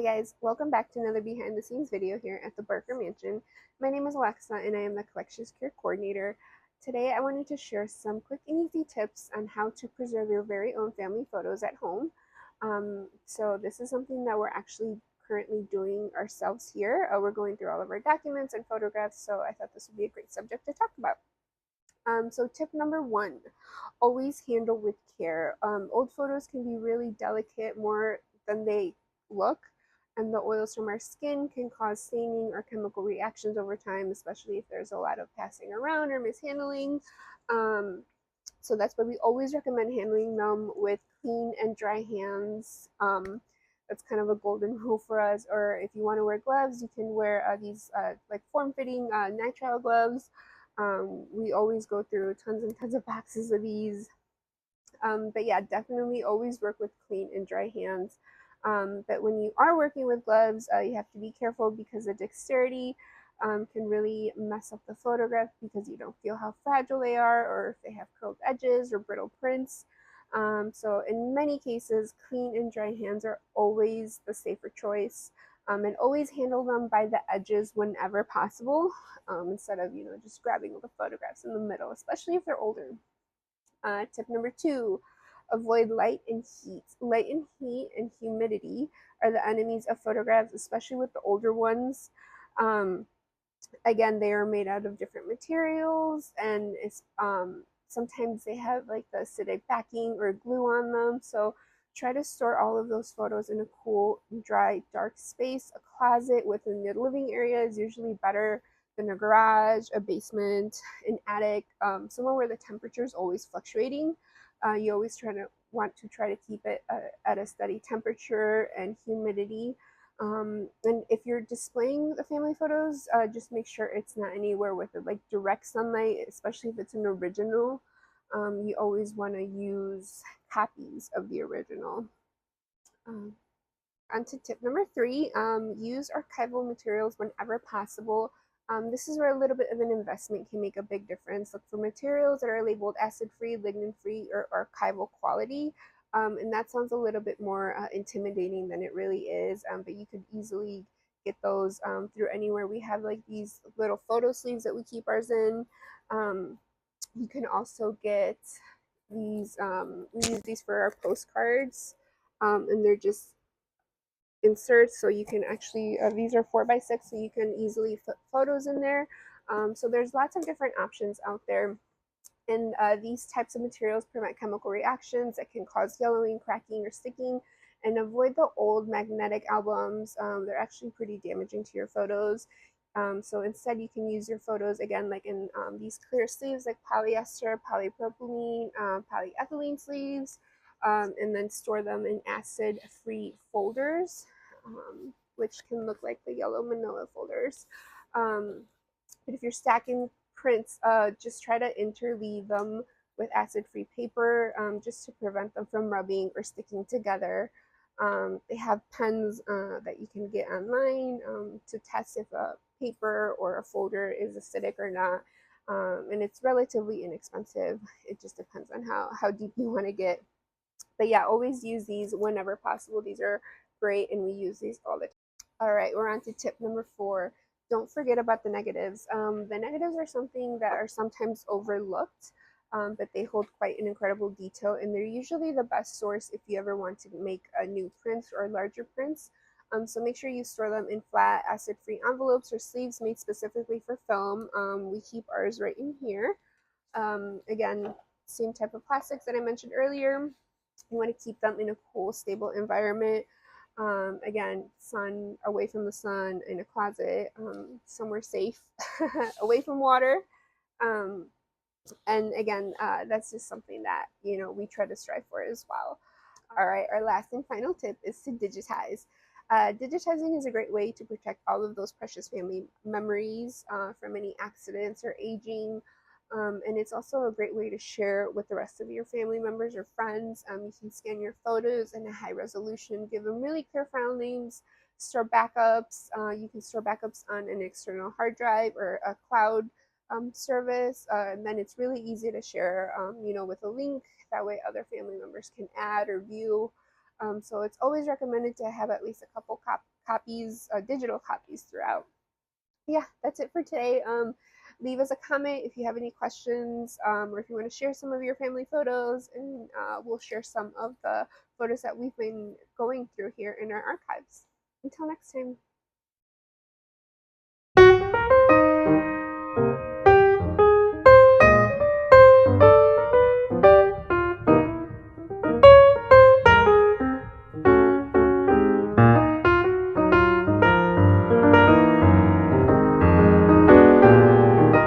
Hey guys, welcome back to another behind the scenes video here at the Barker Mansion. My name is Alexa and I am the Collections Care Coordinator. Today I wanted to share some quick and easy tips on how to preserve your very own family photos at home. So this is something that we're actually currently doing ourselves here. We're going through all of our documents and photographs, so I thought this would be a great subject to talk about. So tip number one, always handle with care. Old photos can be really delicate, more than they look, and the oils from our skin can cause staining or chemical reactions over time, especially if there's a lot of passing around or mishandling. Um, so that's why we always recommend handling them with clean and dry hands. That's kind of a golden rule for us. Or if you want to wear gloves, you can wear these like form-fitting nitrile gloves. We always go through tons and tons of boxes of these. But yeah, definitely always work with clean and dry hands. But when you are working with gloves, you have to be careful because the dexterity can really mess up the photograph because you don't feel how fragile they are or if they have curled edges or brittle prints. So in many cases, clean and dry hands are always the safer choice. And always handle them by the edges whenever possible, instead of just grabbing the photographs in the middle, especially if they're older. Tip number two, avoid light and heat. Light and heat and humidity are the enemies of photographs, especially with the older ones. Um, Again, they are made out of different materials, and sometimes they have like the acidic backing or glue on them. So try to store all of those photos in a cool, dry, dark space. A closet within the living area is usually better than a garage, a basement, an attic, somewhere where the temperature is always fluctuating. You always want to try to keep it at a steady temperature and humidity. And if you're displaying the family photos, just make sure it's not anywhere with like direct sunlight, especially if it's an original. You always want to use copies of the original. Um, On to tip number three, use archival materials whenever possible. This is where a little bit of an investment can make a big difference. Look for materials that are labeled acid-free, lignin-free, or archival quality. And that sounds a little bit more intimidating than it really is, but you could easily get those through anywhere. We have like these little photo sleeves that we keep ours in. You can also get these, we use these for our postcards, and they're just inserts, so you can actually these are 4x6, so you can easily put photos in there. So there's lots of different options out there, and these types of materials prevent chemical reactions that can cause yellowing, cracking, or sticking. And avoid the old magnetic albums. They're actually pretty damaging to your photos. So instead, you can use your photos again, like in these clear sleeves, like polyester, polypropylene, polyethylene sleeves, and then store them in acid-free folders, which can look like the yellow manila folders. But if you're stacking prints, just try to interleave them with acid-free paper, just to prevent them from rubbing or sticking together. They have pens that you can get online to test if a paper or a folder is acidic or not. And it's relatively inexpensive. It just depends on how deep you want to get. But yeah, always use these whenever possible. These are great, and we use these all the time. All right, we're on to tip number four. Don't forget about the negatives. The negatives are something that are sometimes overlooked, but they hold quite an incredible detail, and they're usually the best source if you ever want to make a new print or larger prints. So make sure you store them in flat, acid-free envelopes or sleeves made specifically for film. We keep ours right in here. Again, same type of plastics that I mentioned earlier. You want to keep them in a cool, stable environment. Again, sun, away from the sun, in a closet, somewhere safe, away from water. Um, and again, that's just something that we try to strive for as well. All right, our last and final tip is to digitize. Digitizing is a great way to protect all of those precious family memories from any accidents or aging. And it's also a great way to share with the rest of your family members or friends. You can scan your photos in a high resolution, give them really clear file names, store backups. You can store backups on an external hard drive or a cloud service, and then it's really easy to share, with a link. That way other family members can add or view. So it's always recommended to have at least a couple copies, digital copies throughout. Yeah, that's it for today. Leave us a comment if you have any questions, or if you want to share some of your family photos, and we'll share some of the photos that we've been going through here in our archives. Until next time.